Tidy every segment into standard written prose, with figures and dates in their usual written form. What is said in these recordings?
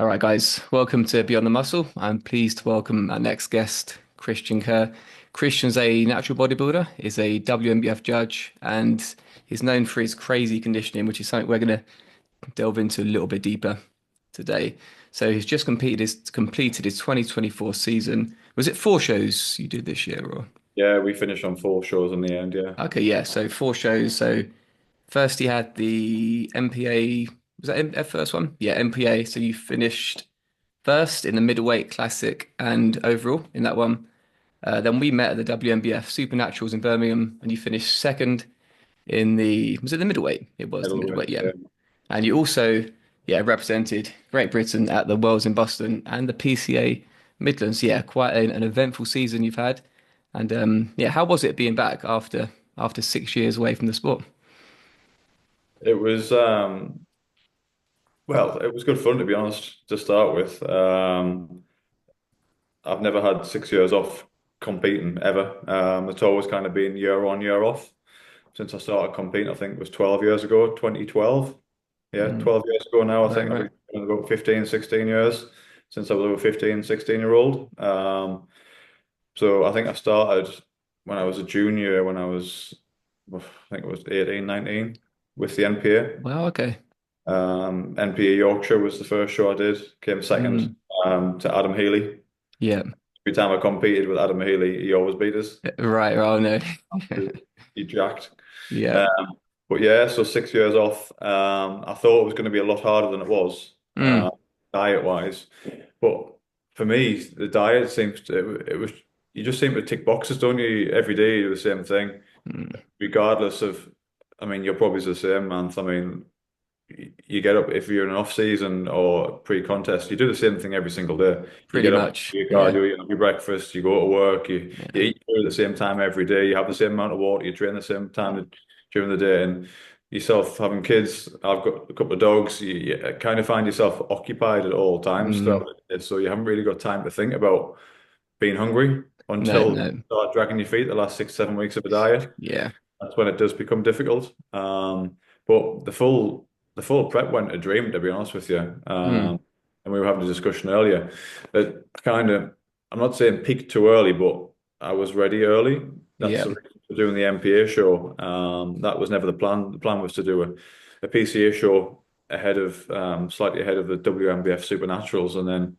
All right, guys, welcome to Beyond the Muscle. I'm pleased to welcome our next guest, Kristian Kerr. Christian's a natural bodybuilder, is a WNBF judge, and he's known for his crazy conditioning, which is something we're going to delve into a little bit deeper today. So he's just completed his 2024 season. Was it four shows you did this year, or? Yeah, we finished on four shows in the end. Yeah, Okay, yeah, so four shows. So first he had the MPA, was that the first one? Yeah, MPA. So you finished first in the middleweight classic and overall in that one. Then we met at the WNBF Supernaturals in Birmingham, and you finished second in was it the middleweight? It was the middleweight. middleweight, yeah. Yeah, And you also, yeah, represented Great Britain at the Worlds in Boston and the PCA Midlands. Yeah, quite an eventful season you've had. And yeah, how was it being back after 6 years away from the sport? it was well, it was good fun to be honest to start with. I've never had 6 years off competing ever. It's always kind of been year on, year off since I started competing. I think it was 12 years ago, 2012. Yeah, Mm, 12 years ago now. I right, think I've right. been doing about 15, 16 years since I was a 15, 16-year old. So I think I started when I was a junior, when I was, I think it was 18, 19 with the NPA. Well, okay. NPA Yorkshire was the first show I did, came second Mm, to Adam Healy. yeah. Every time I competed with Adam Healy, he always beat us. Right. Oh no. He jacked. Yeah. Um, but yeah, so 6 years off. I thought it was going to be a lot harder than it was, Mm, diet-wise. But for me, the diet seems to, it was, you just seem to tick boxes, don't you? Every day you do the same thing, mm, regardless of, I mean, you're probably the same, man. I mean, you get up if you're in an off season or pre-contest, you do the same thing every single day. You pretty get up, much. you Yeah. cardio, you have your breakfast, you go to work, you Yeah. eat food at the same time every day, you have the same amount of water, you train the same time during the day, and yourself having kids, I've got a couple of dogs, you kind of find yourself occupied at all times Mm, throughout the day, so you haven't really got time to think about being hungry no, until you no. start dragging your feet the last 6, 7 weeks of a diet. Yeah. That's when it does become difficult. But the full prep went a dream, to be honest with you. Mm, And we were having a discussion earlier. It kind of, I'm not saying peaked too early, but I was ready early. That's yeah. the reason for doing the MPA show. That was never the plan. The plan was to do a PCA show slightly ahead of the WNBF Supernaturals, and then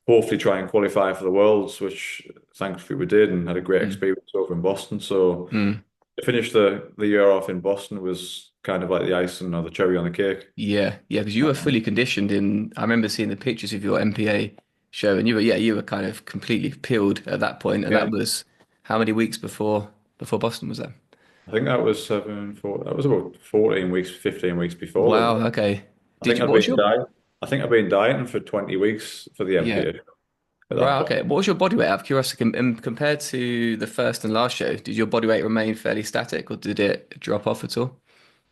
hopefully try and qualify for the Worlds, which thankfully we did, and had a great Mm, experience over in Boston. So mm. to finish the year off in Boston was kind of like the icing or the cherry on the cake. Yeah. Yeah. Because you were fully conditioned I remember seeing the pictures of your MPA show, and you were kind of completely peeled at that point, and Yeah, that was how many weeks before Boston was that? I think that was that was about 14 weeks, 15 weeks before then. Wow. Okay. I think What was your? I think I've been dieting for 20 weeks for the Yeah. MPA at that Right. point. Okay. What was your body weight? Out of curiosity, compared to the first and last show, did your body weight remain fairly static, or did it drop off at all?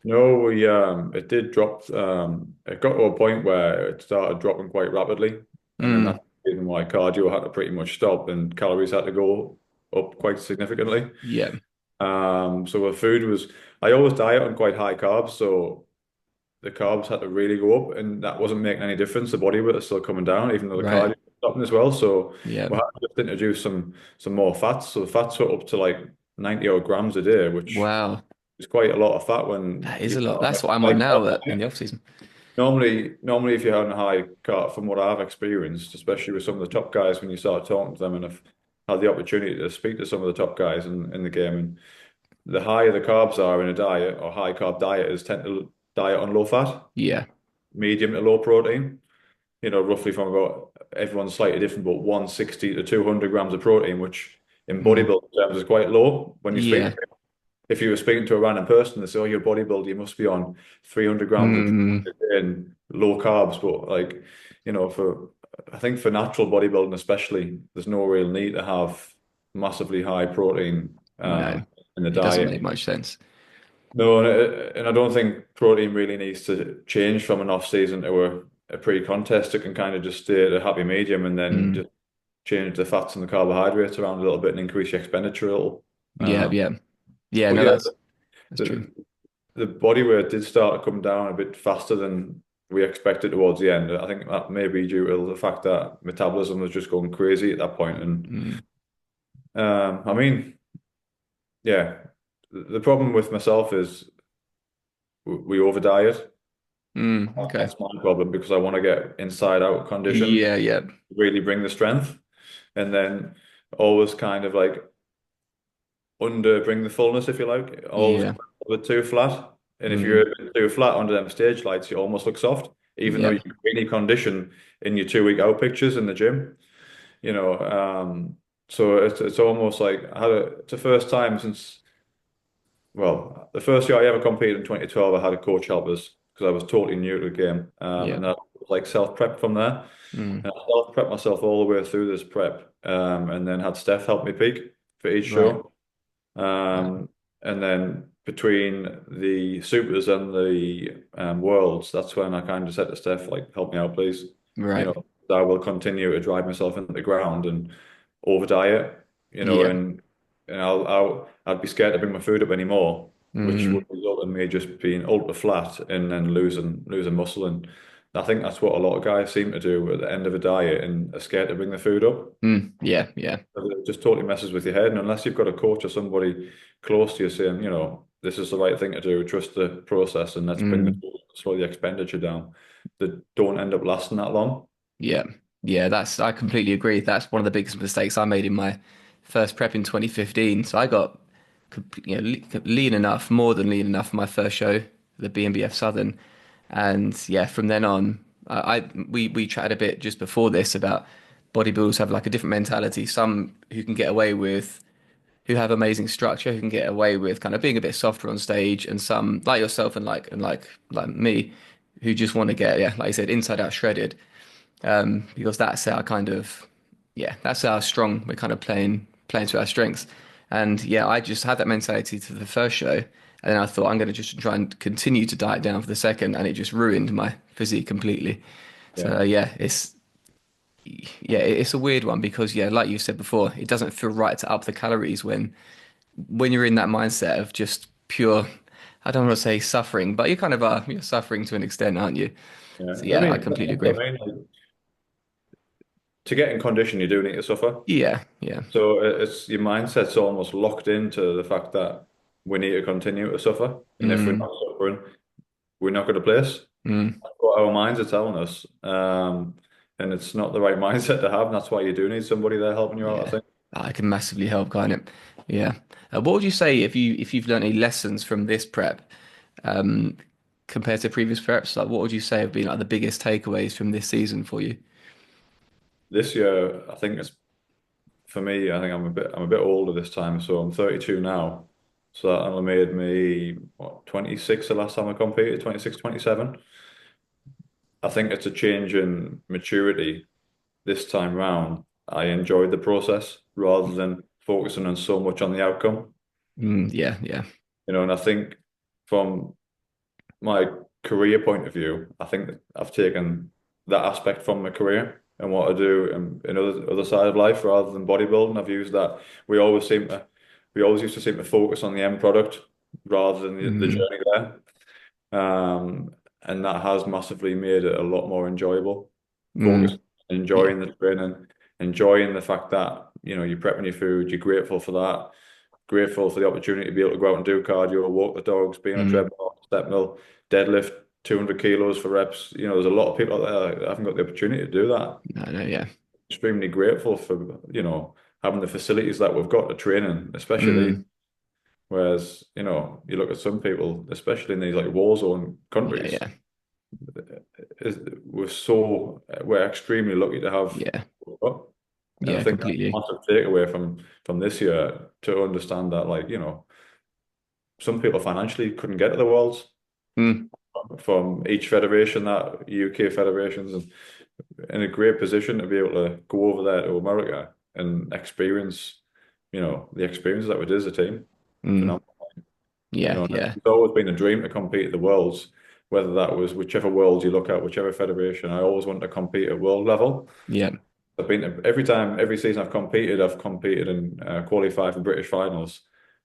No, we it did drop. It got to a point where it started dropping quite rapidly, and then Mm, that's the reason why cardio had to pretty much stop and calories had to go up quite significantly. yeah. So the food was, I always diet on quite high carbs, so the carbs had to really go up, and that wasn't making any difference. The body weight was still coming down, even though the cardio Right. was stopping as well. So Yeah. we had to just introduce some more fats. So the fats were up to like 90 odd grams a day, which Wow. is quite a lot of fat when That is you a lot. start on That's a what I'm high on now carb in diet. the off season. Normally, if you're having a high carb, from what I've experienced, especially with some of the top guys, when you start talking to them, and I've had the opportunity to speak to some of the top guys in the game, and the higher the carbs are in a diet or high carb dieters tend to diet on low fat, Yeah. medium to low protein. Roughly from about, everyone's slightly different, but 160 to 200 grams of protein, which in Mm, bodybuilding terms is quite low. When you speak, yeah. if you were speaking to a random person, they say, "Oh, you're a bodybuilder, you must be on 300 grams of Mm, protein and low carbs." But like, for I think for natural bodybuilding especially, there's no real need to have massively high protein no, in the it doesn't diet. make much sense. No, and I don't think protein really needs to change from an off season to a pre-contest. It can kind of just stay at a happy medium and then Mm, just change the fats and the carbohydrates around a little bit and increase your expenditure a little. yeah. Yeah. Yeah. But No, yeah, that's true. the, the body weight did start to come down a bit faster than we expected towards the end. I think that may be due to the fact that metabolism was just going crazy at that point. And Mm. I mean, yeah, the problem with myself is we over diet. Okay. That's my problem because I want to get inside out condition, Yeah, yeah, really bring the strength, and then always kind of like under bring the fullness, if you like, always yeah, a bit too flat. And if you're mm, a bit too flat under them stage lights, you almost look soft, even though yeah, you can really condition in your 2 week out pictures in the gym. You know, so it's almost like it's the first time since well, the first year I ever competed in 2012, I had a coach help us because I was totally new to the game, yeah, and I was like self prep from there. mm, And I self prepped myself all the way through this prep, and then had Steph help me peak for each right, show. right, And then between the supers and the worlds, that's when I kind of said to Steph, like, help me out, please. You right, know, I will continue to drive myself into the ground and over diet, yeah, and I'd be scared to bring my food up anymore, which would mm, result in me just being ultra flat and then losing muscle. And I think that's what a lot of guys seem to do at the end of a diet and are scared to bring the food up. yeah, yeah, It just totally messes with your head. And unless you've got a coach or somebody close to you saying, this is the right thing to do, trust the process, and let's bring mm, slow the expenditure down, that don't end up lasting that long. yeah, yeah. I completely agree. That's one of the biggest mistakes I made in my first prep in 2015. So I got, lean enough, more than lean enough for my first show, the BNBF Southern, and yeah, from then on, we chatted a bit just before this about bodybuilders have like a different mentality. Some who can get away with who have amazing structure, who can get away with kind of being a bit softer on stage, and some like yourself and like me, who just want to get, yeah, like you said, inside out shredded. Because that's our kind of, yeah, that's our strong. We're kind of playing to our strengths, and yeah, I just had that mentality to the first show, and then I thought I'm going to just try and continue to diet down for the second, and it just ruined my physique completely. Yeah. So it's a weird one because yeah, like you said before, it doesn't feel right to up the calories when you're in that mindset of just pure, I don't want to say suffering, but you kind of are, you're suffering to an extent, aren't you? Yeah. So I yeah, I mean, completely that's what agree. I mean. Like, to get in condition, you do need to suffer. Yeah, yeah. So it's your mindset's almost locked into the fact that we need to continue to suffer. And if we're Mm, not suffering, we're not going to place. mm, That's what our minds are telling us. And it's not the right mindset to have. And that's why you do need somebody there helping you out, I yeah. think. I can massively help, can't it? Yeah. What would you say if you've learned any lessons from this prep, um, compared to previous preps? Like, what would you say have been like the biggest takeaways from this season for you? This year, I think it's for me, I think I'm a bit older this time, so I'm 32 now. So that only made me what 26 the last time I competed, 26, 27. I think it's a change in maturity this time round. I enjoyed the process rather than focusing on so much on the outcome. Yeah, yeah. And I think from my career point of view, I think that I've taken that aspect from my career and what I do in other side of life rather than bodybuilding. I've used that. We always used to seem to focus on the end product rather than the Mm, journey there. And that has massively made it a lot more enjoyable. Focus, mm, yeah, enjoying the training, enjoying the fact that you're prepping your food, you're grateful for that, grateful for the opportunity to be able to go out and do cardio, walk the dogs, be on a mm, treadmill, step mill, deadlift 200 kilos for reps. There's a lot of people out there that haven't got the opportunity to do that. no, no, yeah. Extremely grateful for, having the facilities that we've got to train in, especially these. Mm, Whereas, you look at some people, especially in these like war zone yeah, countries, yeah, is we're extremely lucky to have yeah, what we've got. And I yeah, think that's a completely. massive takeaway from this year to understand that, like, some people financially couldn't get to the Worlds Mm, from each federation, that UK federations, and in a great position to be able to go over there to America and experience, the experiences that we did as a team. mm, Phenomenal. yeah, And yeah, it's always been a dream to compete at the Worlds, whether that was whichever Worlds you look at, whichever federation. I always wanted to compete at world level. yeah. I've been every season I've competed and qualified for British finals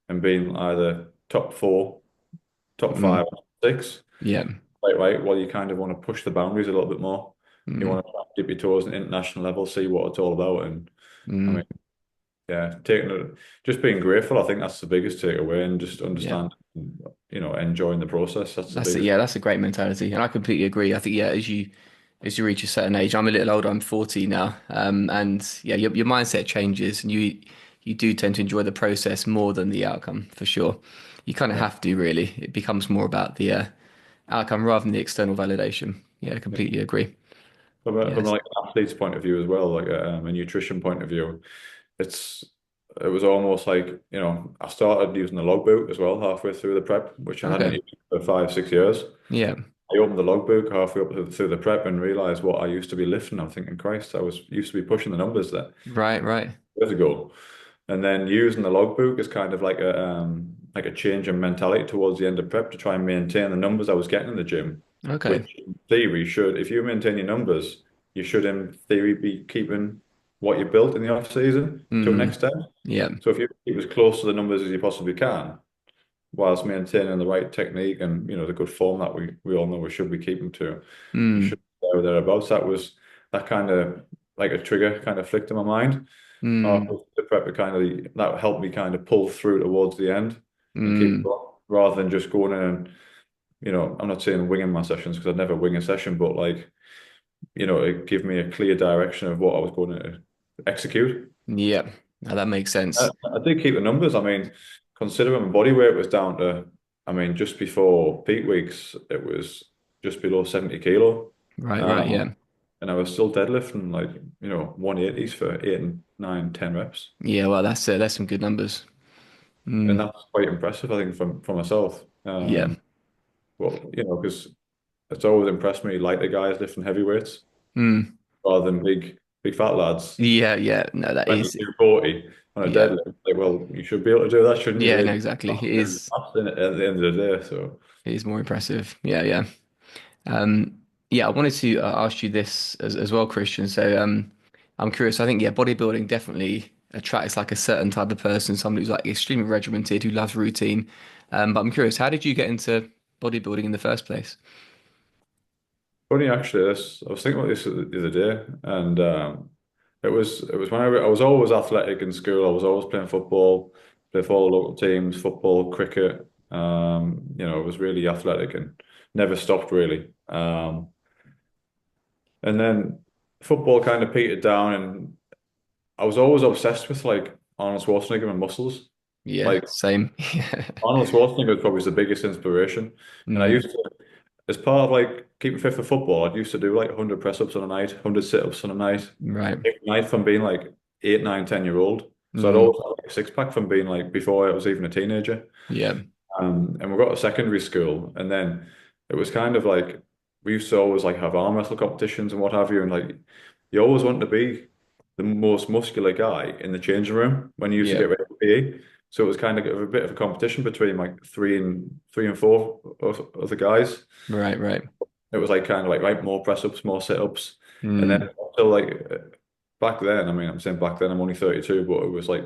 and been either top four, top Mm, five, or six. yeah. like, right, well, you kind of want to push the boundaries a little bit more. You Mm, want to dip your toes at international level, see what it's all about. And I mean, mm, yeah, taking it, just being grateful, I think that's the biggest takeaway, and just yeah. understand, enjoying the process. That's the That's it. biggest. Yeah, that's a great mentality, and I completely agree. I think yeah, as you reach a certain age, I'm a little older. I'm 40 now, and yeah, your mindset changes, and you do tend to enjoy the process more than the outcome for sure. You kind of Yeah. have to really. It becomes more about the outcome rather than the external validation. Yeah, I Yeah. completely agree. From Yes. like an athlete's point of view as well, like a nutrition point of view, it's it was almost like, I started using the logbook as well halfway through the prep, which I hadn't Okay. used for 5, 6 years. Yeah. I opened the logbook halfway up through the prep and realized what I used to be lifting. I'm thinking, Christ, I was used to be pushing the numbers there Right. Right. years ago. And then using the logbook is kind of like a change in mentality towards the end of prep to try and maintain the numbers I was getting in the gym, which Okay. in theory should, if you maintain your numbers, you should in theory be keeping what you built in the off season to an Mm. extent. Yeah. So if you keep as close to the numbers as you possibly can, whilst maintaining the right technique and the good form that we all know we should be keeping to, you should Mm. be there or thereabouts. That kind of like a trigger kind of flicked in my mind. Mm. The prep that helped me kind of pull through towards the end and keep Mm. going, rather than just going in and I'm not saying winging my sessions because I'd never wing a session, but like it gave me a clear direction of what I was going to execute. Yeah. Now that makes I, sense. I did keep the numbers. I mean, considering my body weight was down to, I mean, just before peak weeks, it was just below 70 kilo. Right. Right. Um, Yeah. and I was still deadlifting like, 180s for 8 and 9, 10 reps. Yeah. Well, that's some good numbers. And Mm. that's quite impressive, I think, for myself. Yeah. Well, because it's always impressed me lighter guys lifting heavy weights Mm. rather than big fat lads. Yeah. Yeah. No, that When you is. do 40 on a Yeah. deadlift, like, well, you should be able to do that, shouldn't you, Yeah. No, really? exactly. That's at the end of the day. So, It is more impressive. Yeah. Yeah. Yeah. I wanted to ask you this as well, Christian. So, I'm curious. I think yeah, bodybuilding definitely attracts like a certain type of person, somebody who's like extremely regimented, who loves routine. But I'm curious, how did you get into bodybuilding in the first place? funny actually, I was thinking about this the other day, and it was when I was always athletic in school. I was always playing football, played for all the local teams, football, cricket. I was really athletic and never stopped really. And then football kind of petered down, and I was always obsessed with like Arnold Schwarzenegger and muscles. Yeah. Like Same. Arnold Schwarzenegger was probably the biggest inspiration, and I Mm. used to. As part of like keeping fit for football, I used to do like 100 press ups on a night, 100 sit ups on a night. Right. Every night from being like 8, 9, 10 year old. So I'd Mm. always had like a six pack from being like before I was even a teenager. Yeah. And we got to secondary school, and then it was kind of like we used to always like have arm wrestle competitions and what have you, and like you always want to be the most muscular guy in the changing room when you used to Yeah. get ready for PE. So it was kind of a bit of a competition between like three and four other guys. Right. Right. It was like kind of like right, more press ups, more sit ups, and then Mm. so like back then. I mean, I'm saying back then I'm only 32, but it was like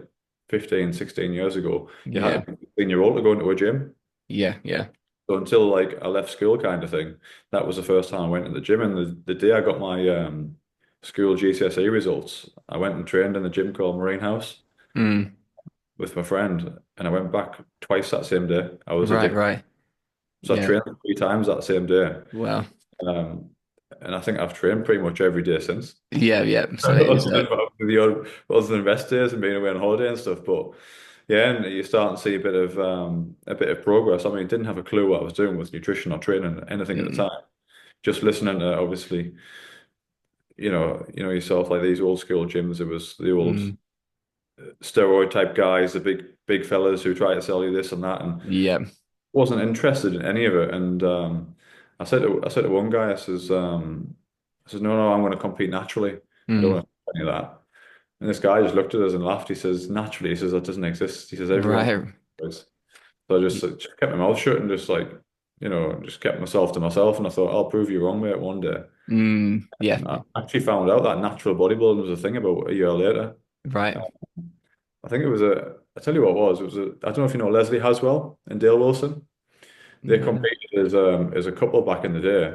15, 16 years ago. You had to Yeah. be 15-year-old to go into a gym. Yeah. Yeah. So until like I left school, kind of thing, that was the first time I went to the gym. And the day I got my school GCSE results, I went and trained in the gym called Marine House Mm. with my friend, and I went back twice that same day. I was Right. addicted, Right. so I Yeah. trained 3 times that same day. Wow. Um, and I think I've trained pretty much every day since. Yeah. Yeah. So it is. Other than rest days and being away on holiday and stuff, but yeah, and you're starting to see a bit of progress. I mean, didn't have a clue what I was doing with nutrition or training or anything at the Mm. time. Just listening to obviously, yourself like these old school gyms. It was the old Mm. steroid type guys, the big fellas who try to sell you this and that, and Yeah. wasn't interested in any of it. And I said to one guy, I says, no, I'm going to compete naturally. I don't Mm. want to do any of that. And this guy just looked at us and laughed. He says, naturally, he says, that doesn't exist. He says, everyone Right. does. So I just kept my mouth shut and just like, just kept myself to myself. And I thought, I'll prove you wrong, mate, one day. Mm. Yeah. And I actually found out that natural bodybuilding was a thing about a year later. Right. I think it was I tell you what it was. I don't know if you know Leslie Haswell and Dale Wilson. they No. competed as a couple back in the day.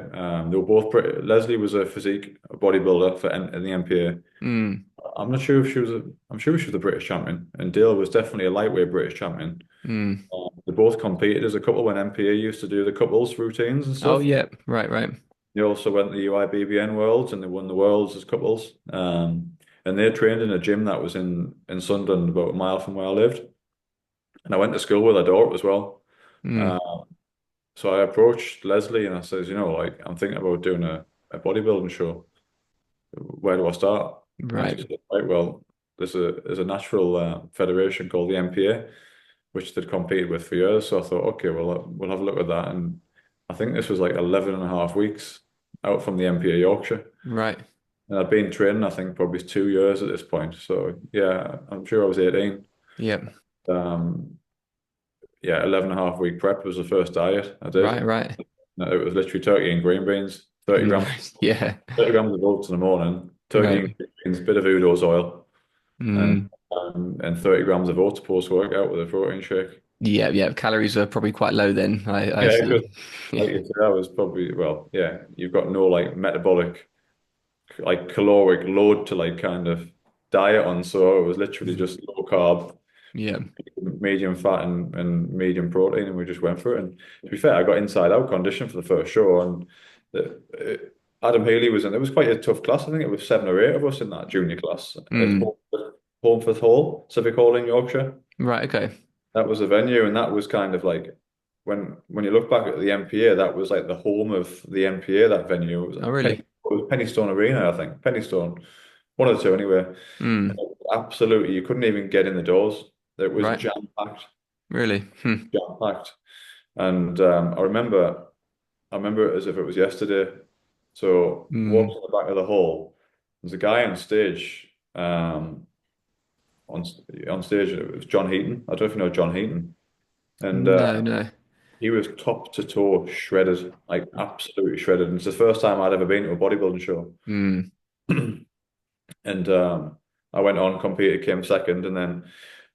They were both pretty. Leslie was a physique bodybuilder in the NPA. Mm, I'm not sure if she was a. I'm sure she was the British champion, and Dale was definitely a lightweight British champion. mm. They both competed as a couple when NPA used to do the couples routines and Oh, stuff. yeah. Right, right. They also went to the UIBBN Worlds and they won the Worlds as couples. And they trained in a gym that was in Sunderland, about a mile from where I lived. And I went to school with her daughter as well. Mm, Uh, so I approached Leslie and I says, like I'm thinking about doing a bodybuilding show. Where do I start? And she right. said, right, well, there's a national federation called the NPA, which they'd competed with for years. So I thought, okay, well, we'll have a look at that. And I think this was like 11 and a half weeks out from the NPA Yorkshire. Right. And I'd been training, I think, probably 2 years at this point. So yeah, I'm sure I was 18. Yep. Um, yeah, 11 and a half week prep was the first diet I Right, did. right. No, it was literally turkey and green beans, 30 grams, Yeah. 30 grams of oats in the morning, turkey and Right. green beans, bit of Udo's oil, and Mm. and 30 grams of oats post workout with a protein shake. Yeah, yeah. Calories are probably quite low then, I Yeah, because assume. like Yeah. you said, I was probably, well, yeah, you've got no like metabolic, like caloric load to like kind of diet on. So it was literally Mm. just low carb, Yeah. medium fat and medium protein, and we just went for it. And to be fair, I got inside out condition for the first show, and Adam Healy was in. It was quite a tough class. I think it was 7 or 8 of us in that junior class at Mm. Holmfirth Hall, Civic Hall in Yorkshire. Right, okay. That was the venue, and that was kind of like when you look back at the NPA, that was like the home of the NPA. That venue it was Oh, like really? It was Pennystone Arena, I think. Pennystone, one of the two anyway. Mm. Absolutely, you couldn't even get in the doors. It was Right. jam packed, Really? Hmm. jam packed. And I remember it as if it was yesterday. So Mm. walking the back of the hall, there's a guy on stage. On on stage, it was John Heaton. I don't know if you know John Heaton, and No, no. he was top to toe shredded, like absolutely shredded. And it's the first time I'd ever been to a bodybuilding show. Mm. And I went on, competed, came second, and then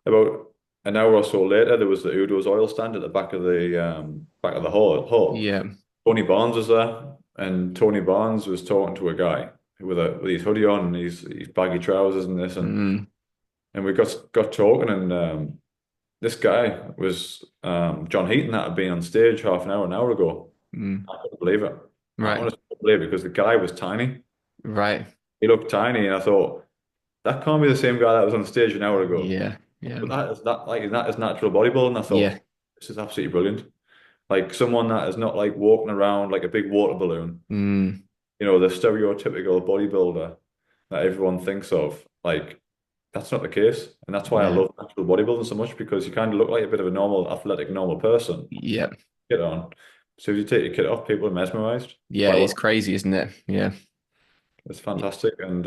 about an hour or so later, there was the Udo's oil stand at the back of the hall. Yeah. Tony Barnes was there, and Tony Barnes was talking to a guy with his hoodie on and his baggy trousers and this, Mm. and we got talking, and this guy was John Heaton that had been on stage half an hour ago. Mm. I couldn't believe it. I Right. honestly couldn't believe it because the guy was tiny. Right. He looked tiny, and I thought that can't be the same guy that was on stage an hour ago. Yeah. Yeah. But that is natural bodybuilding. I thought Yeah. this is absolutely brilliant. Like someone that is not like walking around like a big water balloon. Mm. The stereotypical bodybuilder that everyone thinks of. Like that's not the case, and that's why I Yeah. love natural bodybuilding so much because you kind of look like a bit of a normal, athletic, normal person. Yeah. Get on. So if you take your kit off, people are mesmerized Yeah. by It's what crazy, isn't it? Yeah. it's fantastic. And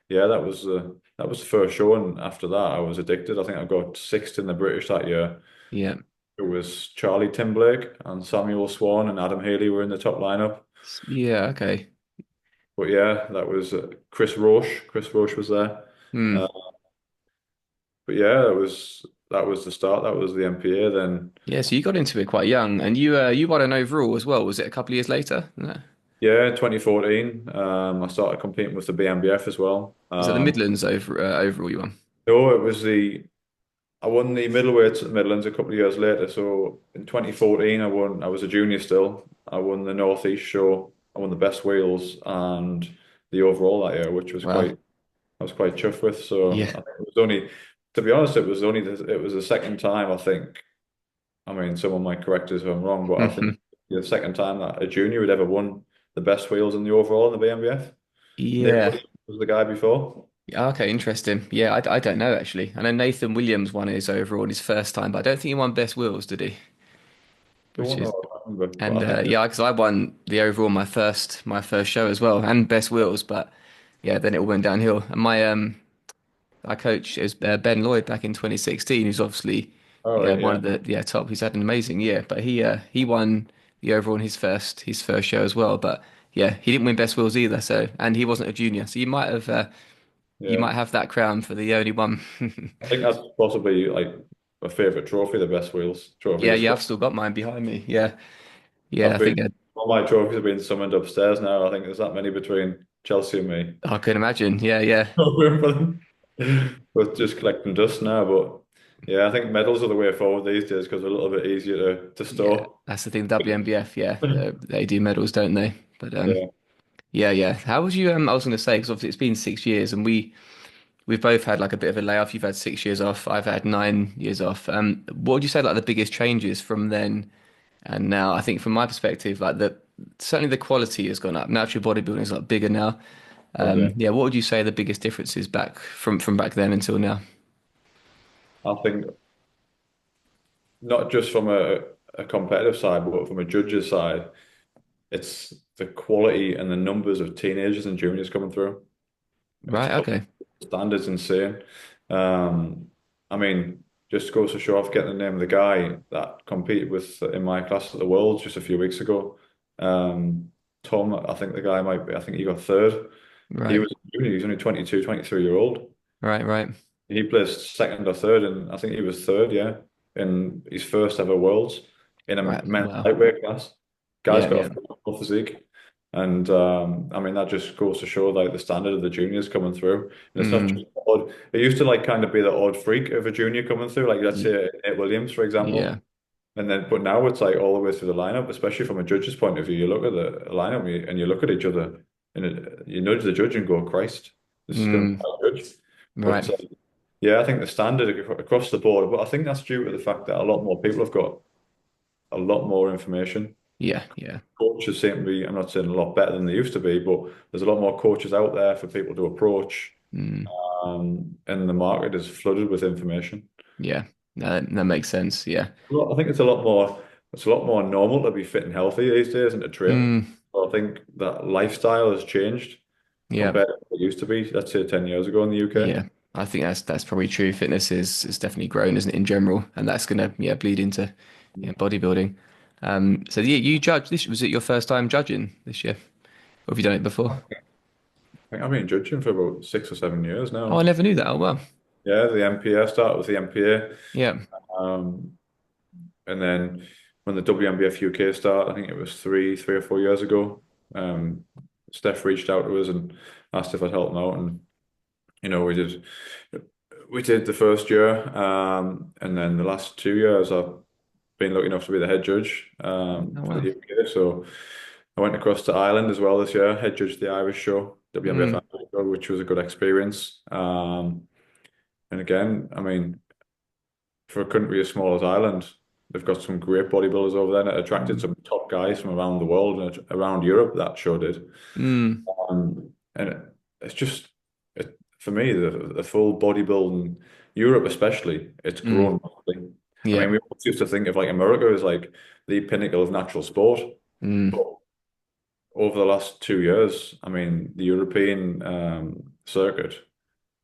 yeah, that was the first show, and after that, I was addicted. I think I got sixth in the British that year. Yeah. It was Charlie Timblake and Samuel Swan and Adam Haley were in the top lineup. Yeah. Okay. But yeah, that was Chris Roche. Chris Roche was there. Uh, Hmm. but yeah, that was the start. That was the NPA. Then Yeah. So you got into it quite young, and you won an overall as well. Was it a couple of years later? No. yeah, in 2014, I started competing with the BNBF as well. Was that the Midlands overall you won? No, it was the I won the middleweights at the Midlands a couple of years later. So in 2014, I was a junior still. I won the Northeast show. I won the best wheels and the overall that year, which was Wow. I was quite chuffed with. So I Yeah. think it was only, to be honest, it was the second time I think. I mean, someone might correct us if I'm wrong, but I think the second time that a junior had ever won the best wheels in the overall in the BMBF. Nick Yeah. Williams was the guy before. Yeah, okay, interesting. Yeah, I don't know actually. I know Nathan Williams won his overall in his first time, but I don't think he won Best Wills, did he? Which Don't is know, I remember, but and I think yeah, because I won the overall my first show as well and Best Wills, but yeah, then it all went downhill. And my coach is Ben Lloyd back in 2016, who's obviously all yeah right, one yeah, of the yeah top. He's had an amazing year, but he won the overall in his first show as well. But yeah, he didn't win Best Wills either. So and he wasn't a junior, so you yeah. might have that crown for the only one. I think that's possibly like. my favorite trophy, the best wheels trophy Yeah, is. yeah, I've still got mine behind me. Yeah, yeah, I've I been think all my trophies have been summoned upstairs now. I think there's that many between Chelsea and me. I can imagine. Yeah, yeah, No room for them. We're just collecting dust now, but yeah, I think medals are the way forward these days because they're a little bit easier to yeah. store. That's the thing. WNBF, yeah, they do medals, don't they? But Yeah, yeah, yeah. How would you? I was going to say because obviously it's been 6 years, and we've both had like a bit of a layoff. You've had 6 years off. I've had 9 years off. What would you say like the biggest changes from then and now? I think from my perspective, like the certainly the quality has gone up. Natural bodybuilding is like bigger now. okay. Yeah, what would you say the biggest difference is back from back then until now? I think not just from a competitive side, but from a judge's side, it's the quality and the numbers of teenagers and juniors coming through. It's Right. Okay. standards insane. Um, I mean, just goes to show off getting the name of the guy that competed with in my class at the Worlds just a few weeks ago. Tom, I think the guy might be, I think he got third. He Right. was a junior, he's only 22, 23 year old. Right. Right. He placed second or third, and I think he was third, yeah, in his first ever Worlds in a Right. men's Wow. lightweight class. Guy's Yeah. got a Yeah. phenomenal physique, and I mean that just goes to show like the standard of the juniors coming through. And it's not just Mm. odd. It used to like kind of be the odd freak of a junior coming through, like let's y- say Nate Williams, for Yeah. example. And then, but now it's like all the way through the lineup, especially from a judge's point of view. You look at the lineup and you look at each other, and you nudge the judge and go, "Christ, this is going to be Mm. a judge." Right. But yeah, I think the standard across the board, but I think that's due to the fact that a lot more people have got a lot more information. Yeah. Yeah. Coaches seem to be, I'm not saying a lot better than they used to be, but there's a lot more coaches out there for people to approach, Mm. and the market is flooded with information. Yeah. That makes sense. Yeah. Well, I think it's a lot more normal to be fit and healthy these days and to train. Mm. So I think that lifestyle has changed Yeah. compared to what it used to be, let's say 10 years ago in the UK. Yeah. I think that's probably true. Fitness is definitely grown, isn't it, in general, and that's gonna bleed into bodybuilding. So yeah, you judged this. Was it your first time judging this year, or have you done it before? I think I've been judging for about 6 or 7 years Oh, I now. never knew that. Oh, well. Yeah, the NPA started with the NPA. Yeah. Um, and then when the WNBF UK started, I think it was 3 or 4 years ago, Steph reached out to us and asked if I'd help them out. And, we did the first year. And then the last 2 years, I've been lucky enough to be the head judge, Oh, for the wow. UK. So I went across to Ireland as well this year, head judge the Irish show, WNBF Mm. Irish show, which was a good experience. And again, I mean, for a country as small as Ireland, they've got some great bodybuilders over there, and it attracted some top guys from around the world and around Europe. That show did, Mm. and it's just for me the full bodybuilding Europe especially. It's Mm. grown massively. I Yeah. mean, we always used to think of like America as like the pinnacle of natural sport, Mm. but over the last 2 years, I mean, the European circuit,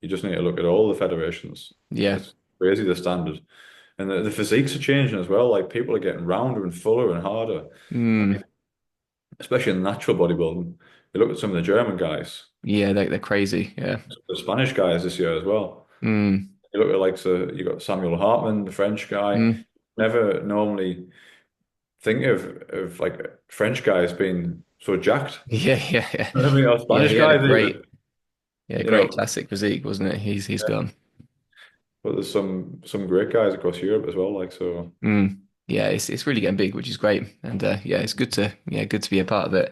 you just need to look at all the federations. Yeah. It's crazy the standard. And the physiques are changing as well. Like people are getting rounder and fuller and harder, Mm. especially in natural bodybuilding. You look at some of the German guys, Yeah. They're crazy. Yeah. the Spanish guys this year as well. Mm. You look at like you got Samuel Hartmann, the French guy. Mm. Never normally think of like French guys being so jacked. Yeah. Yeah. Yeah. I mean, our Yeah. Spanish He had a guys even, great, you know. classic physique, wasn't it? He's gone. But there's some great guys across Europe as well. Like so, Mm. Yeah. It's really getting big, which is great, and yeah, it's good to be a part of it.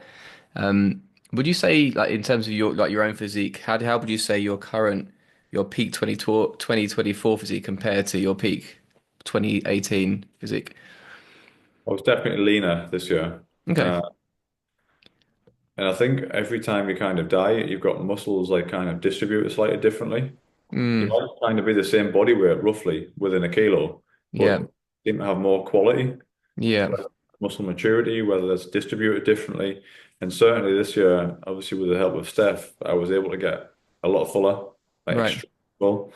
Would you say like in terms of your own physique, how would you say your peak 2024 physique compared to your peak 2018 physique? I was definitely leaner this year. Okay. Uh, and I think every time you kind of diet, you've got muscles like kind of distributed slightly differently. You Mm. might kind of be the same body weight roughly within a kilo, but Yeah. seem to have more quality, Yeah. muscle maturity, whether that's distributed differently. And certainly this year, obviously with the help of Steph, I was able to get a lot fuller, like Right. extremely full.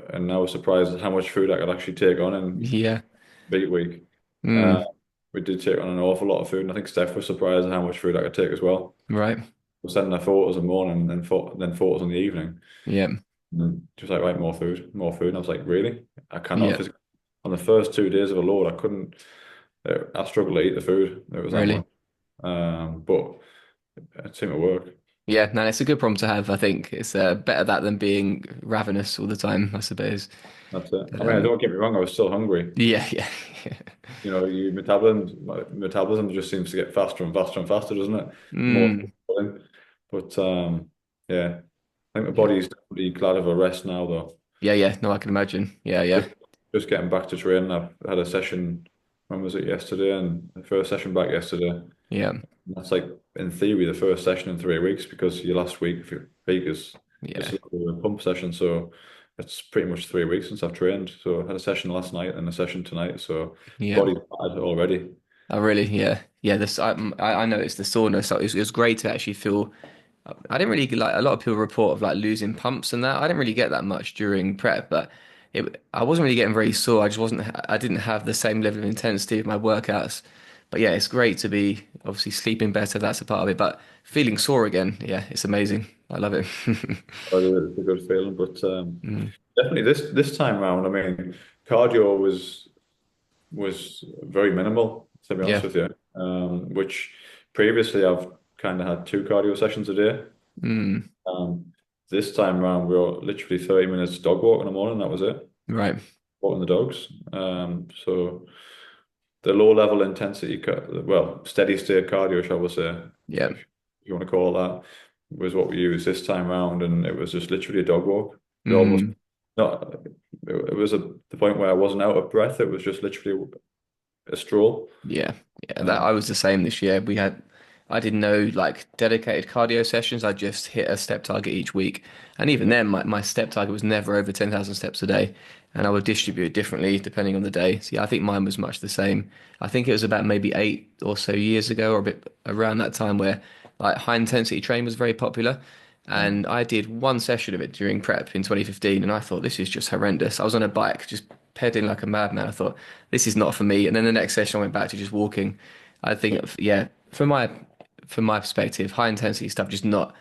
And I was surprised at how much food I could actually take on in Yeah. big week. Uh, Mm. we did take on an awful lot of food, and I think Steph was surprised at how much food I could take as well. Right. We're sending her photos in the morning and then photos in the evening. Yeah. And she was like, right, more food, more food. And I was like, really? I cannot Yeah. physically. on the first 2 days of a load, I couldn't. I struggled to eat the food. It was that Really? much. But it seemed to work. Yeah, no, it's a good problem to have. I think it's better that than being ravenous all the time, I suppose. That's it. I mean, Um, don't get me wrong, I was still hungry. yeah, yeah, You know, your metabolism just seems to get faster and faster and faster, doesn't it? The more mm, food. But yeah, I think my yeah, body's definitely glad of a rest now, though. yeah, yeah. No, I can imagine. Yeah, yeah, Just, just getting back to training. I've had a session. When was it yesterday? And the first session back yesterday. yeah, That's like in theory the first session in 3 weeks because your last week if your peak is yeah, just a pump session. So it's pretty much 3 weeks since I've trained. So I had a session last night and a session tonight. So yeah. body's bad already. Oh, really? Yeah, yeah. This I noticed the soreness. So it was great to actually feel. I didn't really like a lot of people report of like losing pumps and that. I didn't really get that much during prep, but I wasn't really getting very sore. I just wasn't. I didn't have the same level of intensity of my workouts. But yeah, it's great to be obviously sleeping better. That's a part of it. But feeling sore again, yeah, it's amazing. I love it. It's a good feeling. But Mm, definitely this time round, I mean, cardio was very minimal, to be honest yeah. with you. Which previously I've kind of had 2 cardio sessions a day. Mm, Um, this time round, we were literally 30 minutes dog walk in the morning. That was it. right. Walking the dogs. So the low level intensity, well, steady state cardio, shall we say, Yeah. if you want to call it that, was what we used this time round, and it was just literally a dog walk. You almost Mm. not. It was at the point where I wasn't out of breath. It was just literally a stroll. Yeah, yeah, that Um, I was the same this year. I didn't know like dedicated cardio sessions. I just hit a step target each week, and even yeah, then, my step target was never over 10,000 steps a day, and I would distribute it differently depending on the day. So yeah, I think mine was much the same. I think it was about maybe 8 or so years ago, or a bit around that time, where like high intensity training was very popular. mm, And I did one session of it during prep in 2015, and I thought this is just horrendous. I was on a bike, just pedaling like a madman. I thought this is not for me. And then the next session, I went back to just walking. I think, yeah, from my perspective, high intensity stuff just not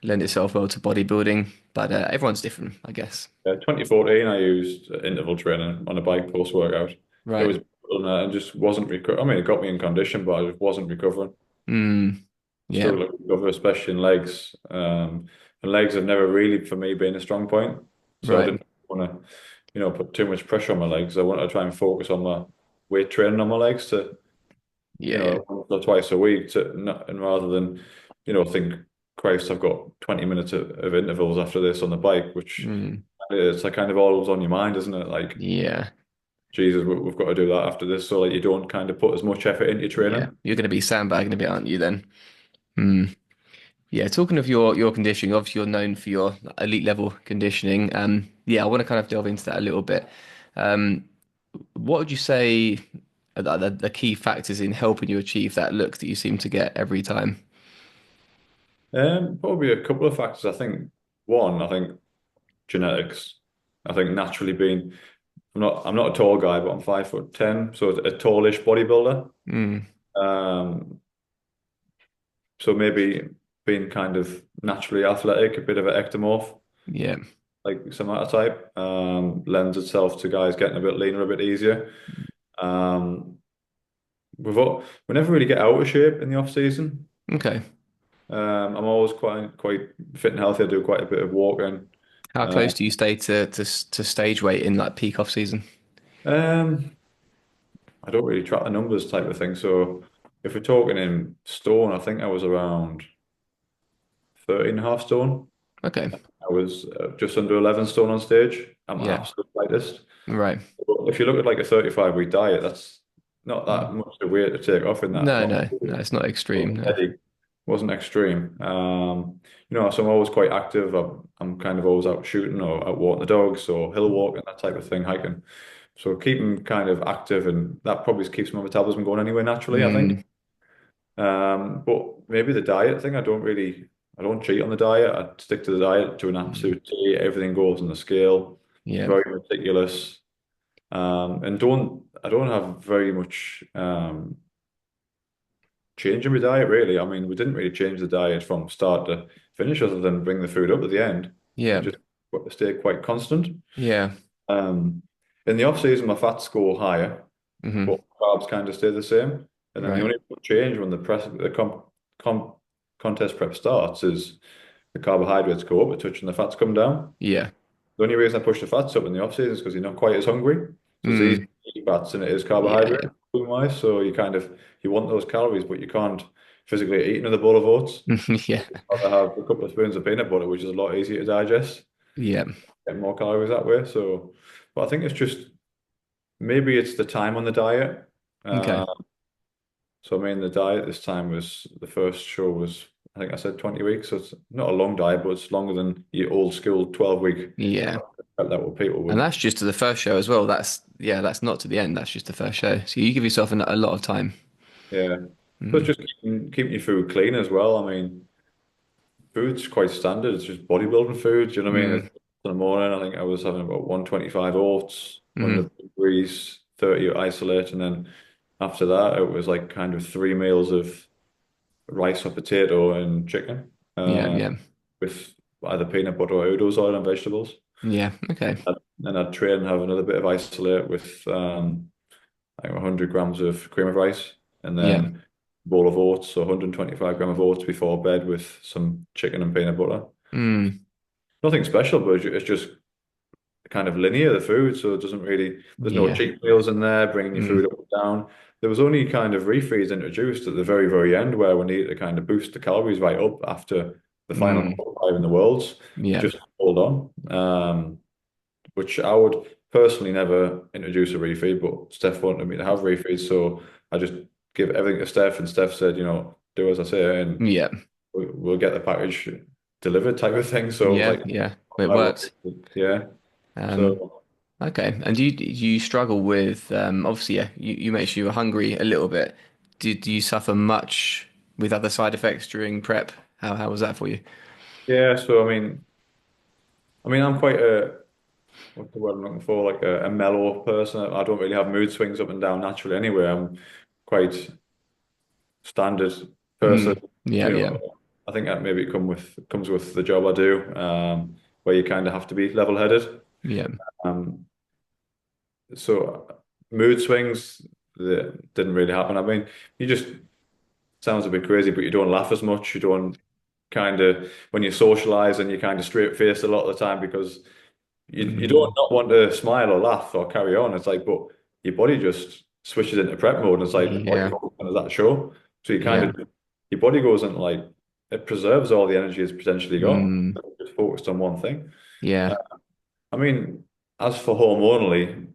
lend itself well to bodybuilding. But everyone's different, I guess. 2014, I used interval training on a bike post workout. It Right. was and just wasn't I mean, it got me in condition, but I just wasn't recovering. Mm, yeah. Struggle to recover, especially in legs. And legs have never really, for me, been a strong point. So I Right. didn't want to, put too much pressure on my legs. I wanted to try and focus on my weight training on my legs to, Yeah. Yeah. once or twice a week and rather than, think, Christ, I've got 20 minutes of intervals after this on the bike, which Mm, it's like kind of always on your mind, isn't it? Like, yeah. Jesus, we've got to do that after this. So like you don't kind of put as much effort into your Yeah. training. You're going to be sandbagging a bit, aren't you then? Mm. Yeah, talking of your conditioning, obviously you're known for your elite level conditioning. Yeah, I want to kind of delve into that a little bit. Um, what would you say are the key factors in helping you achieve that look that you seem to get every time? Probably a couple of factors. I think one, I think genetics. I think naturally being, I'm not a tall guy, but I'm 5'10", so a tallish bodybuilder. Mm, Um, so maybe being kind of naturally athletic, a bit of an ectomorph, yeah, like some other type, lends itself to guys getting a bit leaner, a bit easier. Um, we never really get out of shape in the off season. okay. I'm always quite fit and healthy. I do quite a bit of walking. How Uh, close do you stay to stage weight in like peak off season? um, I don't really track the numbers type of thing. So if we're talking in stone, I think I was around 13.5 stone. Okay, I was just under 11 stone on stage. I'm yeah, absolute lightest. right. But if you look at like a 35-week diet, that's not that Mm. much of weight to take off in that No, long no, no, period. it's not extreme. So No. headache wasn't extreme. So I'm always quite active. I'm kind of always out shooting or out walking the dogs or hill walking, that type of thing, hiking. So keeping kind of active and that probably keeps my metabolism going anyway naturally, I think. Mm, But maybe the diet thing, I don't cheat on the diet. I stick to the diet to an mm, absolute T. Everything goes on the scale. yeah, Very meticulous. And I don't have very much change in my diet really. I mean, we didn't really change the diet from start to finish other than bring the food up at the end. It yeah, just stayed quite constant. yeah. Um, In the off season, my fats go higher, but Hmm. carbs kind of stay the same. And then the Right. only change when the contest prep starts is the carbohydrates go up a touch and the fats come down. Yeah. The only reason I push the fats up in the off season is because you're not quite as hungry. So it's easy Mm. to eat fats than it is Yeah. carbohydrate wise. So you want those calories, but you can't physically eat another bowl of oats. Yeah. Yeah. I'd rather have a couple of spoons of peanut butter, which is a lot easier to digest, Yeah. get more calories that way. So, but I think it's just maybe it's the time on the diet. Okay. Uh, so I mean, the diet this time was the first show was I think I said 20 weeks, so it's not a long diet, but it's longer than your old school 12-week. Yeah. That what people And would. that's just to the first show as well. That's yeah, that's not to the end. That's just the first show. So you give yourself a lot of time. Yeah. So it's Mm. just keeping your food clean as well. I mean, food's quite standard. It's just bodybuilding food. You know what I mean? Mm. In the morning, I think I was having about 125 oats, Mm. 100 degrees, 30 isolate, and then after that, it was like kind of 3 meals of rice or potato and chicken, Yeah. uh, Yeah. with either peanut butter or Udo's oil and vegetables. Yeah. Okay. And I'd train and have another bit of isolate with I think 100 grams of cream of rice, and Yeah. then a bowl of oats, so 125 gram of oats before bed with some chicken and peanut butter. Mm. Nothing special, but it's just kind of linear, the food, so it doesn't really, there's no Yeah. cheat meals in there, bringing your food Mm. up and down. There was only kind of refeeds introduced at the very, very end where we needed to kind of boost the calories right up after the final Mm. qualifier in the Worlds, Yeah. just to hold on. Which I would personally never introduce a refeed, but Steph wanted me to have refeeds, so I just give everything to Steph, and Steph said, do as I say, and Yeah. we'll get the package delivered type of thing. So Yeah. like, Yeah. It I will, worked. yeah. Um, So okay. And do you struggle with obviously yeah, you make sure you're hungry a little bit. Do you suffer much with other side effects during prep? How was that for you? yeah, so I mean, I'm quite a what's the word I'm looking for, like a mellow person. I don't really have mood swings up and down naturally anyway. I'm quite standard person. Mm. Yeah. You Yeah. know, I think that maybe comes with the job I do, where you kind of have to be level-headed. Yeah. Um, so mood swings that didn't really happen. I mean, you just sounds a bit crazy, but you don't laugh as much. You don't kind of when you socialize and you kind of straight faced a lot of the time because you don't Mm. not want to smile or laugh or carry on. It's like, but your body just switches into prep mode, and it's like, all you Yeah. focus on is that show. So you kind Yeah. of your body goes into like it preserves all the energy it's potentially got. Mm. Just focused on one thing. Uh, Yeah. I mean, as for hormonally,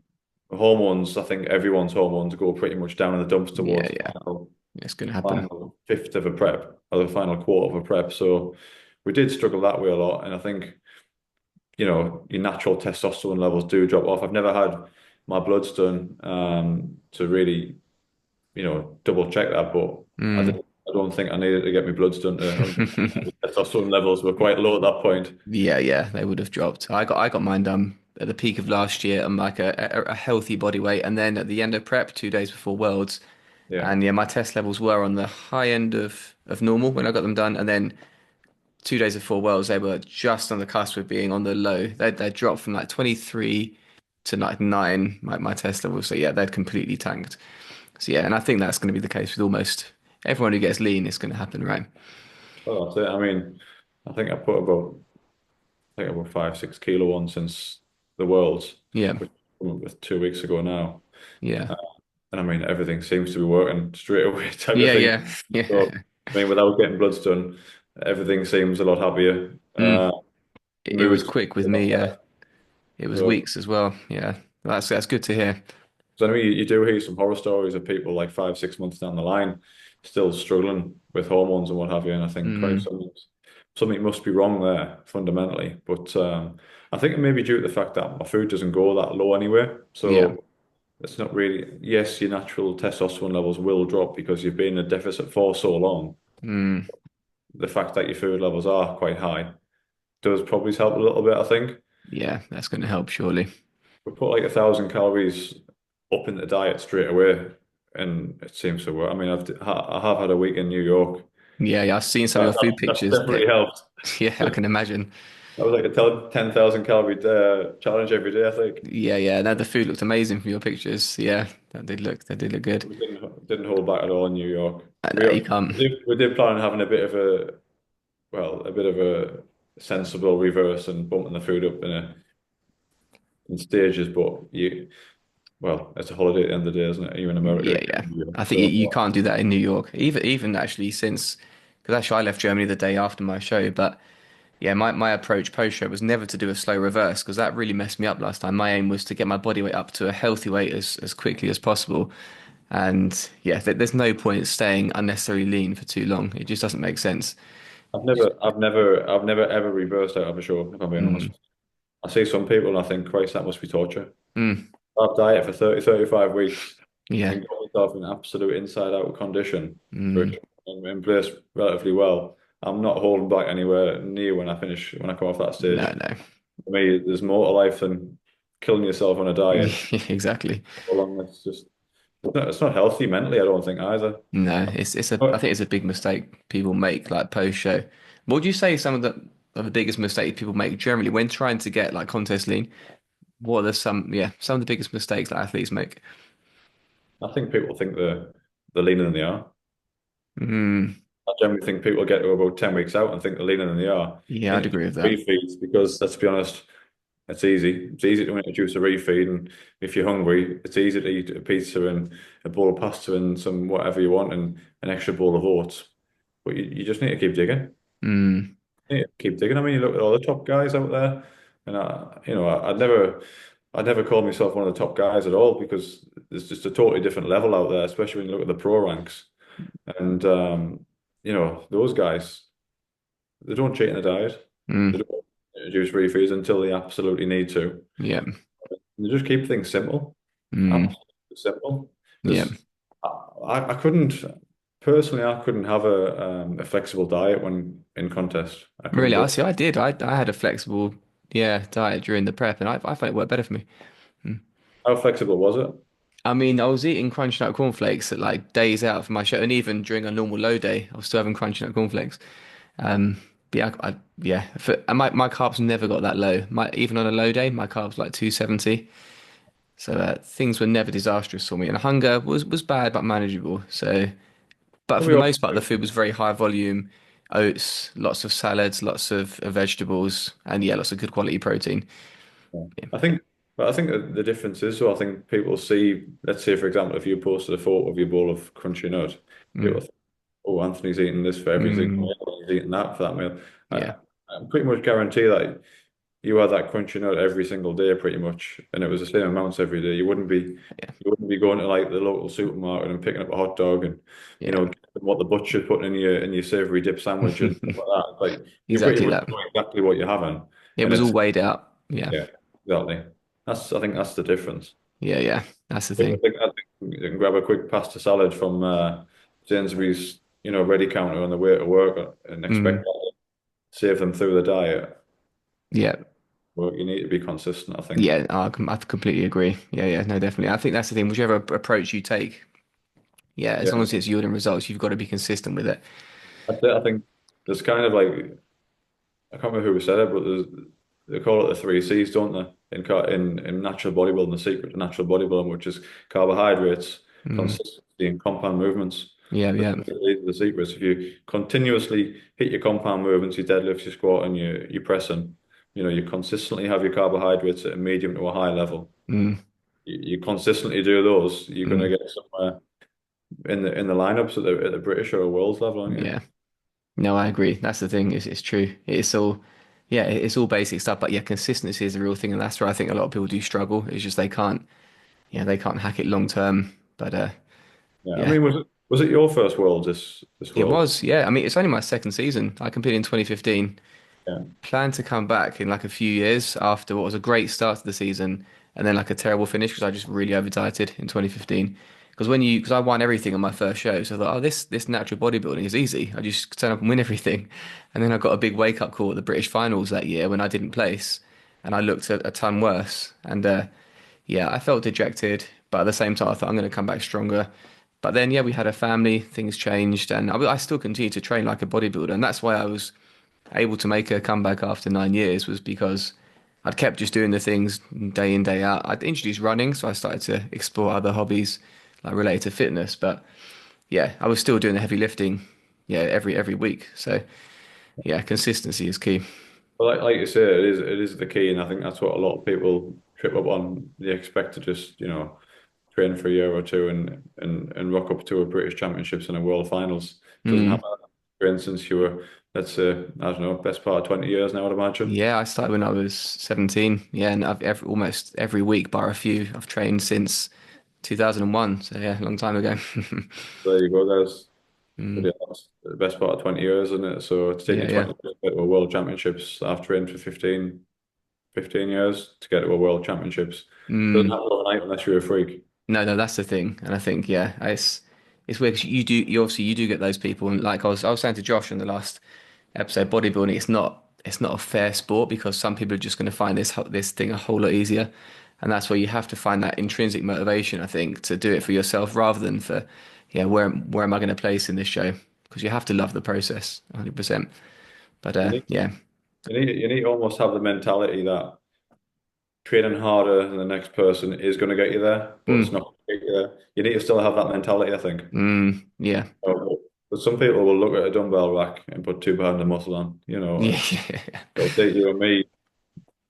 hormones, I think everyone's hormones go pretty much down in the dumps Yeah. towards the Yeah. final, It's gonna happen. final fifth of a prep or the final quarter of a prep. So we did struggle that way a lot, and I think your natural testosterone levels do drop off. I've never had my bloods done to really, double check that, but I Mm. didn't, I don't think I needed to get my bloods done to 100%. The testosterone levels were quite low at that point. Yeah, yeah, they would have dropped. I got mine done at the peak of last year. I'm like a healthy body weight, and then at the end of prep, 2 days before Worlds, Yeah. and yeah, my test levels were on the high end of normal when I got them done, and then 2 days before Worlds, they were just on the cusp of being on the low. They dropped from like 23 to like 9, my test levels. So yeah, they'd completely tanked. So yeah, and I think that's going to be the case with almost everyone who gets lean. It's going to happen, right? Well, that's it. I mean, I think I think about 5, 6 kilo on since the Worlds, Yeah, which was 2 weeks ago now. yeah, Uh, and I mean, everything seems to be working straight away type of yeah, thing. yeah, So, yeah. I mean, without getting bloods done, everything seems a lot happier. Mm. It was Moods quick a with lot me. Yeah, better. it was So, weeks as well. Yeah, that's good to hear. so I know you do hear some horror stories of people like 5, 6 months down the line still struggling with hormones and what have you. And I think, Christ, Mm. something must be wrong there fundamentally. But I think it may be due to the fact that my food doesn't go that low anyway. Yeah. So it's not really, yes, your natural testosterone levels will drop because you've been in a deficit for so long. Mm. The fact that your food levels are quite high does probably help a little bit, I think. Yeah, that's going to help surely. We put like 1,000 calories up in the diet straight away, and it seems to work. I mean, I have had a week in New York. Yeah, yeah. I've seen some of That, your food that's pictures. definitely helped. Yeah, I can imagine. That was like a 10,000 calorie challenge every day, I think. Yeah, yeah. Now the food looked amazing from your pictures. Yeah, that did look good. We didn't hold back at all in New York. I We know you can't. we did plan on having a bit of a bit of a sensible reverse and bumping the food up in stages, but it's a holiday at the end of the day, isn't it? You're in America, Yeah, you're yeah. in New York, I think you so can't do that in New York. Even actually since because actually I left Germany the day after my show, but yeah, my approach post show was never to do a slow reverse because that really messed me up last time. My aim was to get my body weight up to a healthy weight as quickly as possible. And yeah, there's no point staying unnecessarily lean for too long. It just doesn't make sense. I've never ever reversed out of a show, if I'm being Mm, honest. I see some people and I think, Christ, that must be torture. mm, I've diet for 30, 35 weeks yeah. and got myself in absolute inside out condition, which Mm, I'm in place relatively well. I'm not holding back anywhere near when I come off that no, stage. no. For me, there's more to life than killing yourself on a diet. Exactly. Along, it's not healthy mentally, I don't think either. No, it's a I But think it's a big mistake people make like post show. What would you say some of the biggest mistakes people make generally when trying to get like contest lean? What are some of the biggest mistakes that athletes make? I think people think they're leaner than they are. Mm, I generally think people get to about 10 weeks out and think they're leaner than they are. yeah, I'd agree Introduce with that. refeeds because let's be honest, it's easy. It's easy to introduce a refeed, and if you're hungry, it's easy to eat a pizza and a bowl of pasta and some whatever you want and an extra bowl of oats. But you just need to keep digging. Mm, You need to keep digging. I mean, you look at all the top guys out there, and I'd never call myself one of the top guys at all because there's just a totally different level out there, especially when you look at the pro ranks. And those guys, they don't cheat in the diet. They mm, don't introduce refeeds until they absolutely need to. yeah. They just keep things simple, Mm, absolutely simple. yeah. I couldn't personally, I couldn't have a flexible diet when in contest. I couldn't Really, do I it. see. I did. I had a flexible, yeah, diet during the prep, and I found it worked better for me. Mm. How flexible was it? I mean, I was eating crunchy nut cornflakes at like days out for my show, and even during a normal low day, I was still having crunchy nut cornflakes. Um, but yeah, and my carbs never got that low. My even on a low day, my carbs like 270. So things were never disastrous for me, and hunger was bad but manageable. So, but for Probably the also, most part, the food was very high volume, oats, lots of salads, lots of vegetables, and yeah, lots of good quality protein. yeah. Yeah. I think the difference is, so I think people see, let's say, for example, if you posted a photo of your bowl of crunchy nut, people Mm, think, oh, Anthony's eating this for every single mm, meal, he's eating that for that meal. yeah, I, I pretty much guarantee that you had that crunchy nut every single day, pretty much, and it was the same amounts every day. yeah, You wouldn't be going to like the local supermarket and picking up a hot dog and yeah. what the butcher's putting in your savory dip sandwich and stuff like that. It's like you pretty Exactly much that. know exactly what you're having, It and was all it's weighed out. Yeah, yeah, exactly. I think that's the difference. yeah, yeah. That's the I thing. think, I think you can grab a quick pasta salad from Sainsbury's, ready counter on the way to work and expect Mm, that to save them through the diet. yeah, Well, you need to be consistent, I think. yeah. I completely agree. Yeah, yeah. No, definitely. I think that's the thing. Whichever approach you take, yeah, as long Yeah, as it's yielding results, you've got to be consistent with it. that's it. I think there's kind of like I can't remember who said it, but they call it the three C's, don't they? In natural bodybuilding, the secret to natural bodybuilding, which is carbohydrates, Mm, consistency, and compound movements. yeah, These yeah. are the secrets. If you continuously hit your compound movements, your deadlifts, your squat, and your pressing, you consistently have your carbohydrates at a medium to a high level. Mm, You consistently do those, you're going to mm, get somewhere in the lineups at the British or world's level, aren't you? yeah. No, I agree. That's the thing. It's true. It's all, yeah, it's all basic stuff. But yeah, consistency is the real thing, and that's where I think a lot of people do struggle. It's just they can't, yeah, they can't hack it long term. But Yeah. I yeah, mean, was it your first world this it world? was. Yeah, I mean, it's only my second season. I competed in 2015. Yeah. Plan to come back in like a few years after what was a great start to the season and then like a terrible finish because I just really over dieted in 2015. Because I won everything on my first show, so I thought, oh, this natural bodybuilding is easy. I just turn up and win everything. And then I got a big wake up call at the British finals that year when I didn't place, and I looked a ton worse. And yeah, I felt dejected, but at the same time, I thought I'm going to come back stronger. But then, yeah, we had a family, things changed, and I still continue to train like a bodybuilder, and that's why able to make a comeback after 9 years was because I'd kept just doing the things day in, day out. I'd introduced running, so I started to explore other hobbies like related to fitness. But yeah, I was still doing the heavy lifting, yeah, every week. So yeah, consistency is key. But like you say, it is the key, and I think that's what a lot of people trip up on. They expect to just, train for a year or two and rock up to a British Championships and a World Finals. Doesn't Mm. happen. For instance, you were, let's say, I don't know, best part of 20 years now, I'd imagine. Yeah, I started when I was 17. Yeah, and almost every week, bar a few, I've trained since 2001. So yeah, a long time ago. There you go. Mm. That's the best part of 20 years, isn't it? So it's taken Yeah, you yeah. 20 years to get to a World Championships. I've trained for 15 years to get to a World Championships. Doesn't Mm. happen overnight unless you're a freak. No, no, that's the thing, and I think yeah, it's weird 'cause you obviously you do get those people, and like I was saying to Josh in the last episode, bodybuilding it's not a fair sport because some people are just going to find this thing a whole lot easier, and that's where you have to find that intrinsic motivation, I think, to do it for yourself rather than for yeah where am I going to place in this show because you have to love the process 100%. But You need, yeah, you need to almost have the mentality that training harder than the next person is going to get you there, but it's mm, not going to get you there. You need to still have that mentality, I think. yeah, But some people will look at a dumbbell rack and put 2 pounds of muscle on. yeah, yeah, It'll take you and me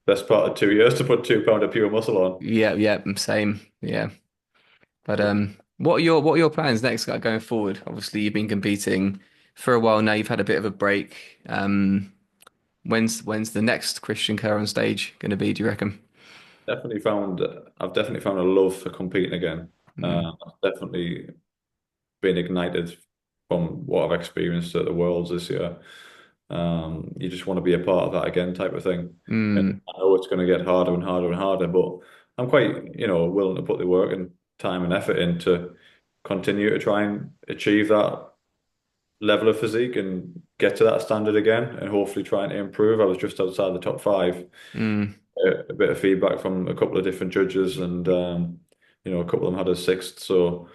best part of 2 years to put 2 pounds of pure muscle on. yeah, yeah, same, yeah. But what are your plans next, like, going forward? Obviously, you've been competing for a while now. You've had a bit of a break. When's the next Kristian Kerr on stage going to be, do you reckon? Definitely found I've definitely found a love for competing again. Mm, I've definitely been ignited from what I've experienced at the Worlds this year. You just want to be a part of that again, type of thing. And mm, I know it's going to get harder and harder and harder, but I'm quite, willing to put the work and time and effort in to continue to try and achieve that level of physique and get to that standard again, and hopefully trying to improve. I was just outside the top five. mm, A bit of feedback from a couple of different judges, and a couple of them had a sixth. So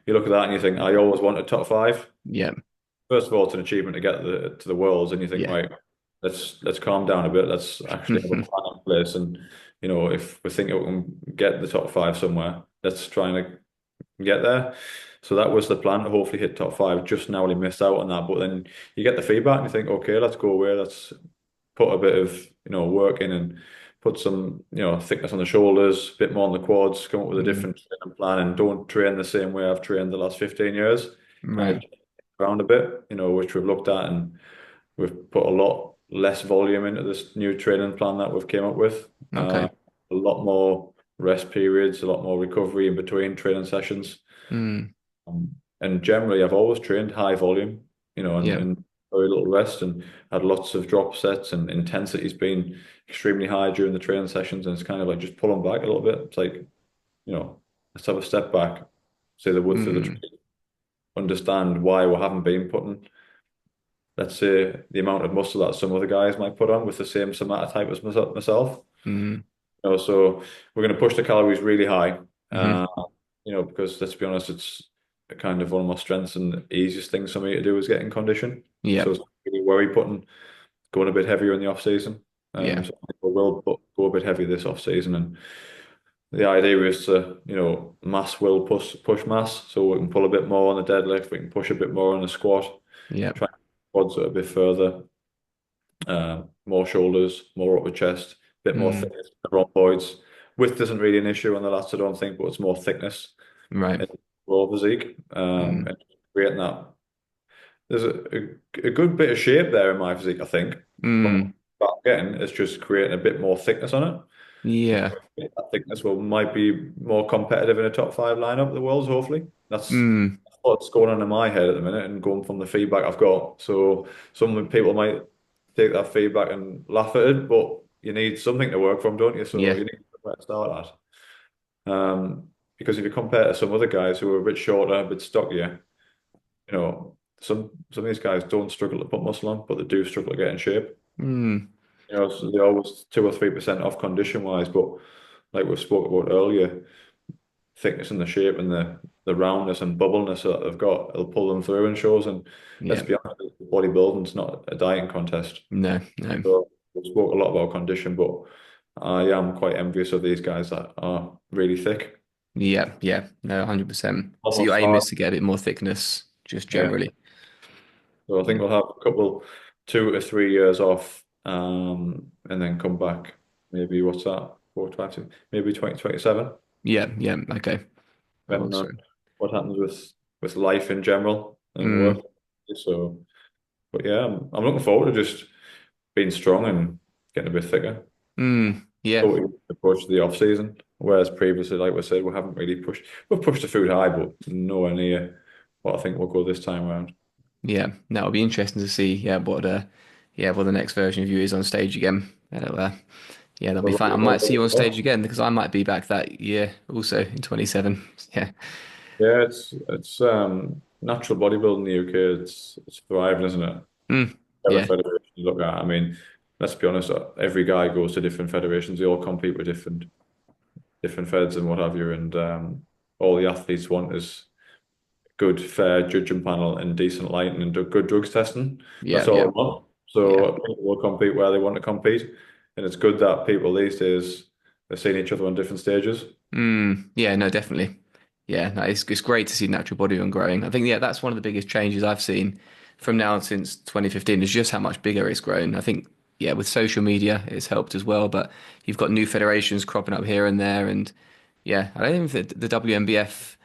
you look at that and you think, I always wanted top five. yeah, First of all, it's an achievement to get to the Worlds, and you think, yeah, right, let's calm down a bit. Let's actually have a plan in place, and if we think we can get the top five somewhere, let's try and get there. So that was the plan, to hopefully hit top five. Just narrowly missed out on that, but then you get the feedback and you think, okay, let's go away. Let's put a bit of work in and put some thickness on the shoulders, a bit more on the quads. Come up with a mm, different training plan, and don't train the same way I've trained the last 15 years. Kind of right, around a bit, which we've looked at, and we've put a lot less volume into this new training plan that we've came up with. okay, A lot more rest periods, a lot more recovery in between training sessions. mm, And generally, I've always trained high volume, yeah, and very little rest, and had lots of drop sets, and intensity's been extremely high during the training sessions. And it's kind of like just pulling back a little bit. It's like, let's have a step back, say the width of the mm, training, understand why we haven't been putting, let's say, the amount of muscle that some other guys might put on with the same somatotype as myself. mm, So we're going to push the calories really high, mm, uh, because let's be honest, it's kind of one of my strengths, and the easiest things for me to do is get in condition. yeah, So it's not really worry going a bit heavier in the off season. yeah, So we will go a bit heavy this off season, and the idea is to, mass will push mass, so we can pull a bit more on the deadlift, we can push a bit more on the squat, yeah, try and quads it a bit further, more shoulders, more upper chest, a bit more mm, thickness in the rhomboids. Width isn't really an issue on the lats, I don't think, but it's more thickness right, in the raw physique, mm, and creating that. There's a good bit of shape there in my physique, I think. But mm, again, it's just creating a bit more thickness on it. yeah, That thickness might be more competitive in a top five lineup of the world's, hopefully. mm, That's what's going on in my head at the minute, and going from the feedback I've got. So some people might take that feedback and laugh at it, but you need something to work from, don't you? So yeah, you need somewhere to start at. Because if you compare to some other guys who are a bit shorter, a bit stockier, some of these guys don't struggle to put muscle on, but they do struggle to get in shape. mm, So they're always 2 or 3% off condition wise, but like we spoke about earlier, thickness and the shape and the roundness and bubbleness that they've got, it'll pull them through in shows. And let's Yeah. be honest, bodybuilding's not a dieting contest. No, no. So we spoke a lot about condition, but I am quite envious of these guys that are really thick. Yeah, yeah. No, 100%. So your Almost aim hard. is to get a bit more thickness, just Yeah. generally. So I think Yeah. we'll have a couple, 2 to 3 years off, and then come back. Maybe what's that? 420, maybe 2027, Yeah, yeah. Okay. Oh, depending on sorry. what happens with life in general and work. Mm, So, but yeah, I'm looking forward to just being strong and getting a bit thicker. yeah. Totally approach to the off season. Whereas previously, like we said, we haven't really pushed. We've pushed the food high, but nowhere near what I think we'll go this time around. Yeah. That'll be interesting to see. Yeah, what the next version of you is on stage again. Yeah, that'll be Well, fun. I might see you on stage again because I might be back that year also in 27. Yeah. yeah, it's natural bodybuilding in the UK. It's thriving, isn't it? Every Yeah. federation you look at. I mean, let's be honest. Every guy goes to different federations. They all compete with different feds and what have you. And all the athletes want is good, fair judging panel and decent lighting and good drugs testing. Yeah, That's all yeah, I want. yeah. So people will compete where they want to compete, and it's good that people these days are seeing each other on different stages. Yeah, no, definitely. Yeah, no, it's great to see natural bodybuilding growing. I think, yeah, that's one of the biggest changes I've seen from now since 2015 is just how much bigger it's grown. I think, yeah, with social media, it's helped as well, but you've got new federations cropping up here and there. And yeah, I don't think the WNBF,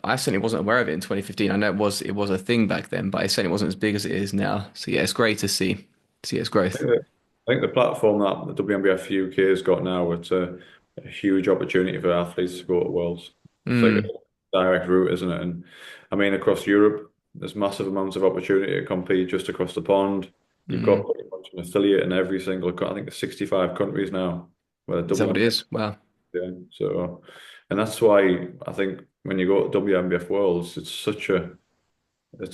I certainly wasn't aware of it in 2015. I know it was a thing back then, but it certainly wasn't as big as it is now. So yeah, it's great to see its I growth. think that, I think the platform that the WNBF UK has got now, it's a huge opportunity for athletes to go to Worlds. It's like a Mm, direct route, isn't it? And I mean, across Europe, there's massive amounts of opportunity to compete just across the pond. You've got mm. pretty much an affiliate in every single, I think there's 65 countries now where the Is that what it WNBF. is? Wow. Yeah. So, and that's why I think when you go to WNBF Worlds, it's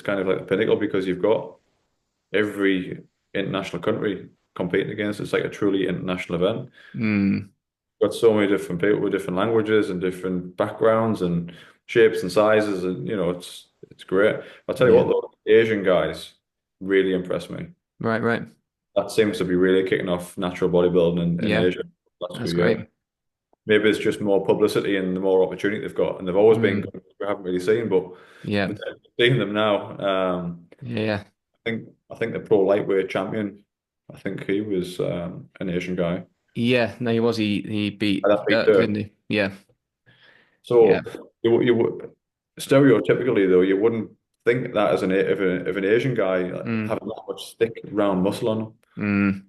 kind of like the pinnacle because you've got every international country competing against. It's like a truly international event. Mm, Got so many different people with different languages and different backgrounds and shapes and sizes, and it's great. I'll tell you yeah. what, though, Asian guys really impress me. Right, right. That seems to be really kicking off natural bodybuilding in Yeah, Asia the last few that's years. great. Maybe it's just more publicity and the more opportunity they've got, and they've always been Mm, good. We haven't really seen, but yeah, we're seeing them now. yeah. I think the pro lightweight champion, I think he was an Asian guy. Yeah, no, he was. He beat That beat Dirk, Dirk. didn't he? Yeah, yeah. So stereotypically though, you wouldn't think that as an Asian guy Mm, having that much thick round muscle on mm,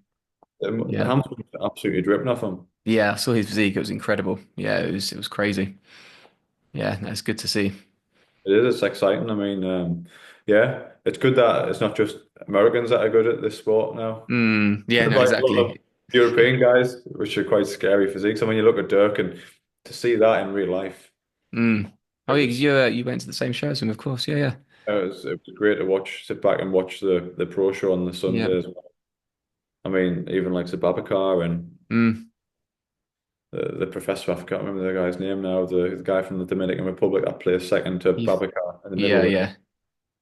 him. The yeah, hamstrings are absolutely dripping off him. yeah. I saw his physique. It was incredible. Yeah, it was crazy. Yeah, that's good to see. It is. It's exciting. I mean, yeah, it's good that it's not just Americans that are good at this sport now. Yeah, no, Like a lot of exactly. European guys, which are quite scary physiques. I mean, you look at Dirk and to see that in real life, Mm. Oh, it yeah, 'cause was you went to the same show as him, of course. Yeah, yeah, it was great to watch, sit back and watch the pro show on the yeah. Sundays. I mean, even like the Babacar and Mm. the professor, I can't remember the guy's name now, the guy from the Dominican Republic that plays second to He's, Babacar in the yeah, middle. yeah.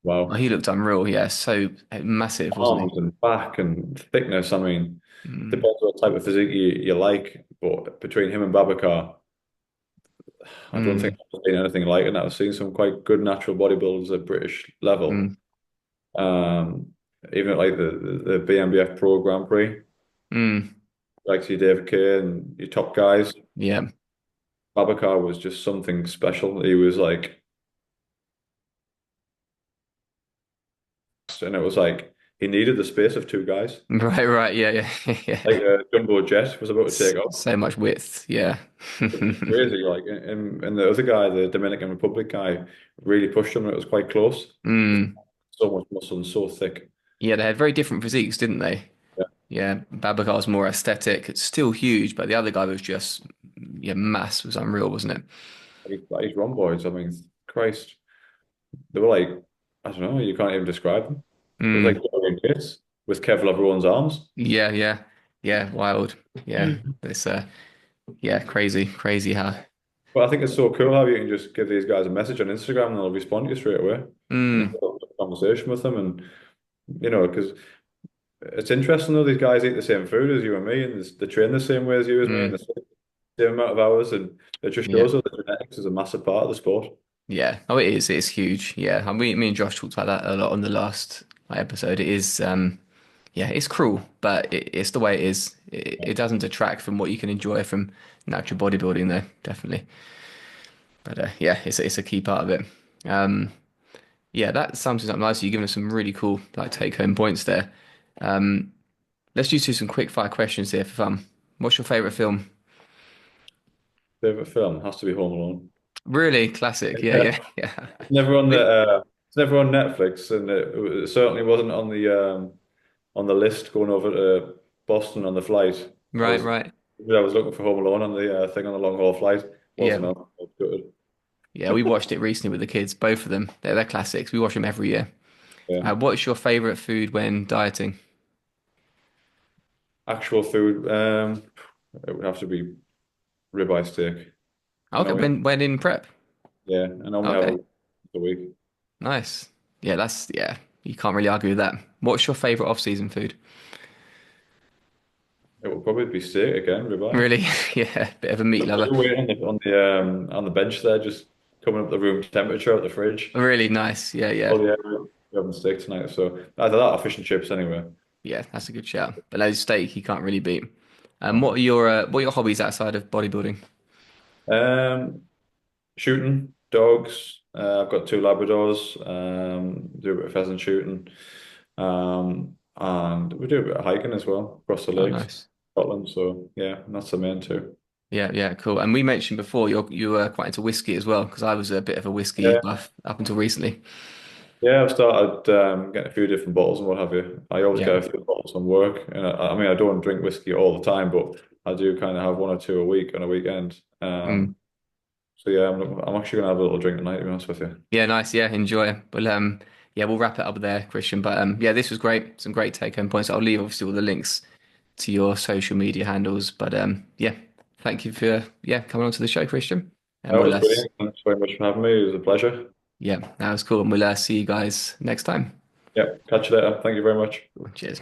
Oh, Wow. he looked unreal. Yeah, so massive, wasn't he? Arms and back and thickness. I mean, Mm, depends what type of physique you like, but between him and Babacar, I don't think mm, I've seen anything like it. And I've seen some quite good natural bodybuilders at British level. mm, Even at like the BMBF Pro Grand Prix, mm. like your David Kay and your top guys. Yeah. Babacar was just something special. He was like, and it was like he needed the space of two guys. Right, right. Yeah, yeah, yeah. Like a jumbo jet was about to take off. So much width. Yeah. It's crazy. Like, and the other guy, the Dominican Republic guy, really pushed him. And it was quite close. Mm. So much muscle and so thick. Yeah, they had very different physiques, didn't they? Yeah, Yeah, Babacar's more aesthetic. It's still huge, but the other guy was just, yeah, mass was unreal, wasn't it? he's rhomboids. I mean, Christ, they were like, I don't know. You can't even describe them. It was like Mm. Dorian Yates with Kevlar everyone's arms. Yeah, yeah, yeah. Wild. Yeah, it's yeah, crazy, crazy how. But I think it's so cool how you can just give these guys a message on Instagram and they'll respond to you straight away. And you Mm, can have a conversation with them, and because it's interesting though, these guys eat the same food as you and me, and they train the same way as you as me, and mm, the same amount of hours, and it just yeah. shows us that genetics is a massive part of the sport. Yeah. Oh, it is. It's huge. Yeah. And me and Josh talked about that a lot on the last episode. It is, yeah, it's cruel, but it's the way it is. It doesn't detract from what you can enjoy from natural bodybuilding, though, definitely. But yeah, it's a key part of it. Um, yeah, that sums it up nicely. You've given us some really cool like take home points there. Um, let's just do some quick fire questions here for fun. What's your favorite film? Favorite film has to be Home Alone. Really classic. Yeah, yeah, yeah. Never on the We- it's never on Netflix, and it certainly wasn't on the list going over to Boston on the flight. Right, right. I was looking for Home Alone on the thing on the long haul flight. Yeah, Wasn't on. I was gutted. yeah. We watched it recently with the kids. Both of them. They're classics. We watch them every year. Yeah. What's your favorite food when dieting? Actual food, it would have to be ribeye steak. I Okay, normally, when in prep. yeah, I normally have Okay, a week. nice. Yeah, that's yeah. You can't really argue with that. What's your favorite off-season food? It would probably be steak again, ribeye. Really? Yeah, bit of a meat Look lover. at the weight on the bench there, just coming up the room temperature at the fridge. Really nice. Yeah, yeah. Oh yeah, we're having steak tonight, so either that or fish and chips anyway. Yeah, that's a good shout. But those steak you can't really beat. No. What are your hobbies outside of bodybuilding? Um, Shooting, dogs. I've got two Labradors. Do a bit of pheasant shooting. And we do a bit of hiking as well across the Oh, lakes, nice. Scotland. So yeah, that's the main two. Yeah, yeah, cool. And we mentioned before you were quite into whiskey as well, because I was a bit of a whiskey Yeah, buff up until recently. yeah. I've started getting a few different bottles and what have you. I always Yeah. get a few bottles from work, and I mean I don't drink whiskey all the time, but I do kind of have one or two a week on a weekend. Mm. So yeah, I'm actually gonna have a little drink tonight, to be honest with you. Yeah, nice. Yeah, enjoy. Well, yeah, we'll wrap it up there, Christian. But yeah, this was great. Some great take-home points. I'll leave obviously all the links to your social media handles. But yeah, thank you for yeah coming on to the show, Christian. And That we'll was brilliant. Thanks very much for having me. It was a pleasure. yeah, that was cool. And we'll see you guys next time. Yeah, catch you later. Thank you very much. Cool. Cheers.